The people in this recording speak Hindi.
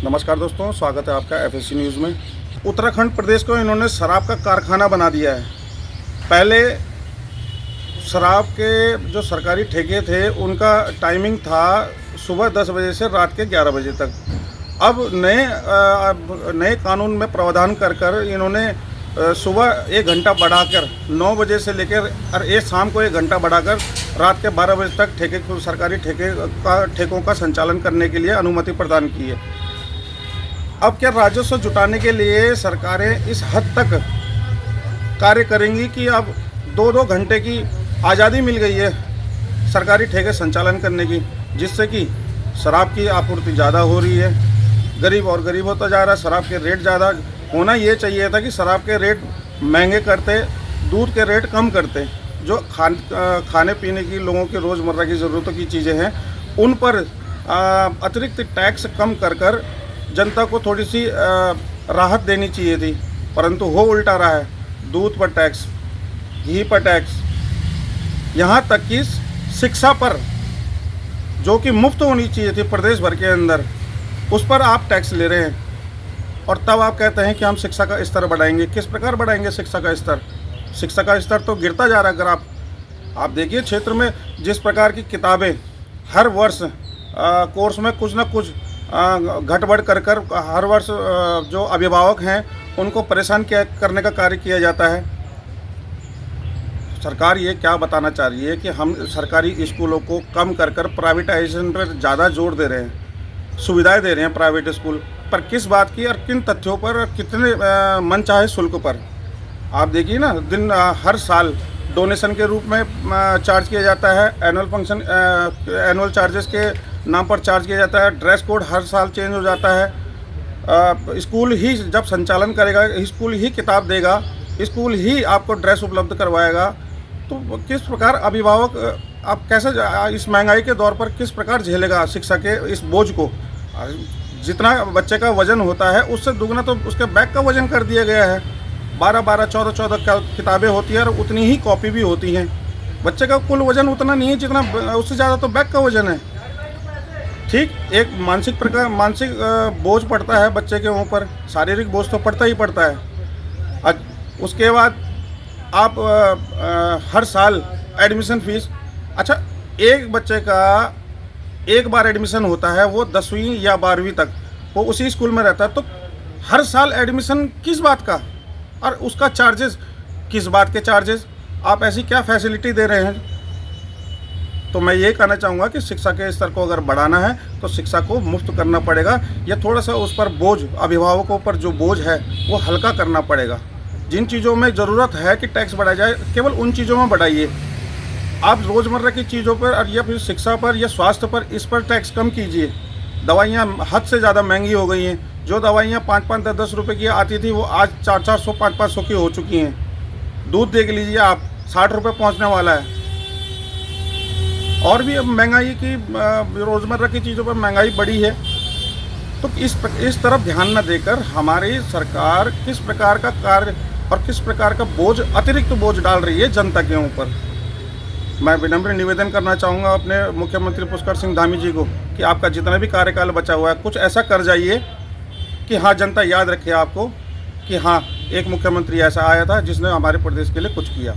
नमस्कार दोस्तों, स्वागत है आपका एफएससी न्यूज़ में। उत्तराखंड प्रदेश को इन्होंने शराब का कारखाना बना दिया है। पहले शराब के जो सरकारी ठेके थे उनका टाइमिंग था सुबह 10 बजे से रात के 11 बजे तक। अब नए कानून में प्रावधान कर इन्होंने सुबह 1 घंटा बढ़ाकर 9 बजे से लेकर और शाम को 1 घंटा बढ़ाकर रात के 12 बजे तक सरकारी ठेकों का संचालन करने के लिए अनुमति प्रदान की है। अब क्या राजस्व जुटाने के लिए सरकारें इस हद तक कार्य करेंगी कि अब 2-2 घंटे की आज़ादी मिल गई है सरकारी ठेके संचालन करने की, जिससे कि शराब की आपूर्ति ज़्यादा हो रही है, गरीब और गरीब होता जा रहा है। शराब के रेट ज़्यादा होना ये चाहिए था कि शराब के रेट महंगे करते, दूध के रेट कम करते। जो खाने पीने की लोगों की रोज़मर्रा की ज़रूरतों की चीज़ें हैं उन पर अतिरिक्त टैक्स कम कर जनता को थोड़ी सी राहत देनी चाहिए थी, परंतु हो उल्टा रहा है। दूध पर टैक्स, घी पर टैक्स, यहाँ तक कि शिक्षा पर जो कि मुफ्त होनी चाहिए थी प्रदेश भर के अंदर, उस पर आप टैक्स ले रहे हैं। और तब आप कहते हैं कि हम शिक्षा का स्तर बढ़ाएंगे। किस प्रकार बढ़ाएंगे शिक्षा का स्तर? शिक्षा का स्तर तो गिरता जा रहा है। अगर आप देखिए क्षेत्र में जिस प्रकार की किताबें हर वर्ष कोर्स में कुछ ना कुछ घट बढ़ कर हर वर्ष जो अभिभावक हैं उनको परेशान करने का कार्य किया जाता है। सरकार ये क्या बताना चाह रही है कि हम सरकारी स्कूलों को कम कर प्राइवेटाइजेशन पर ज़्यादा जोर दे रहे हैं, सुविधाएं दे रहे हैं प्राइवेट स्कूल पर। किस बात की और किन तथ्यों पर, कितने मनचाहे शुल्क पर? आप देखिए ना, हर साल डोनेशन के रूप में चार्ज किया जाता है, एनुअल चार्जेस के नाम पर चार्ज किया जाता है। ड्रेस कोड हर साल चेंज हो जाता है। स्कूल ही जब संचालन करेगा, स्कूल ही किताब देगा, स्कूल ही आपको ड्रेस उपलब्ध करवाएगा, तो किस प्रकार अभिभावक आप कैसे इस महंगाई के दौर पर किस प्रकार झेलेगा शिक्षा के इस बोझ को? जितना बच्चे का वजन होता है उससे दुगना तो उसके बैग का वजन कर दिया गया है। 12-12, 14-14 किताबें होती है और उतनी ही कॉपी भी होती हैं। बच्चे का कुल वजन उतना नहीं है जितना, उससे ज़्यादा तो बैग का वजन है। ठीक, एक मानसिक बोझ पड़ता है बच्चे के ऊपर, शारीरिक बोझ तो पड़ता ही पड़ता है। उसके बाद आप हर साल एडमिशन फीस, अच्छा एक बच्चे का एक बार एडमिशन होता है, वो 10वीं या 12वीं तक वो उसी स्कूल में रहता है, तो हर साल एडमिशन किस बात का? और उसका चार्जेस किस बात के चार्जेस? आप ऐसी क्या फैसिलिटी दे रहे हैं? तो मैं ये कहना चाहूँगा कि शिक्षा के स्तर को अगर बढ़ाना है तो शिक्षा को मुफ्त करना पड़ेगा, या थोड़ा सा उस पर बोझ, अभिभावकों पर जो बोझ है वो हल्का करना पड़ेगा। जिन चीज़ों में ज़रूरत है कि टैक्स बढ़ाया जाए, केवल उन चीज़ों में बढ़ाइए। आप रोज़मर्रा की चीज़ों पर या फिर शिक्षा पर या स्वास्थ्य पर, इस पर टैक्स कम कीजिए। दवाइयाँ हद से ज़्यादा महंगी हो गई हैं। जो दवाइयाँ 5-5, 10-10 रुपये की आती थी वो आज 400-400, 500-500 की हो चुकी हैं। दूध देख लीजिए आप, 60 रुपये पहुँचने वाला है। और भी अब महंगाई की, रोज़मर्रा की चीज़ों पर महंगाई बढ़ी है। तो इस तरफ ध्यान न देकर हमारी सरकार किस प्रकार का कार्य और किस प्रकार का बोझ, अतिरिक्त बोझ डाल रही है जनता के ऊपर। मैं विनम्र निवेदन करना चाहूँगा अपने मुख्यमंत्री पुष्कर सिंह धामी जी को कि आपका जितना भी कार्यकाल बचा हुआ है कुछ ऐसा कर जाइए कि हाँ, जनता याद रखे आपको कि हाँ, एक मुख्यमंत्री ऐसा आया था जिसने हमारे प्रदेश के लिए कुछ किया।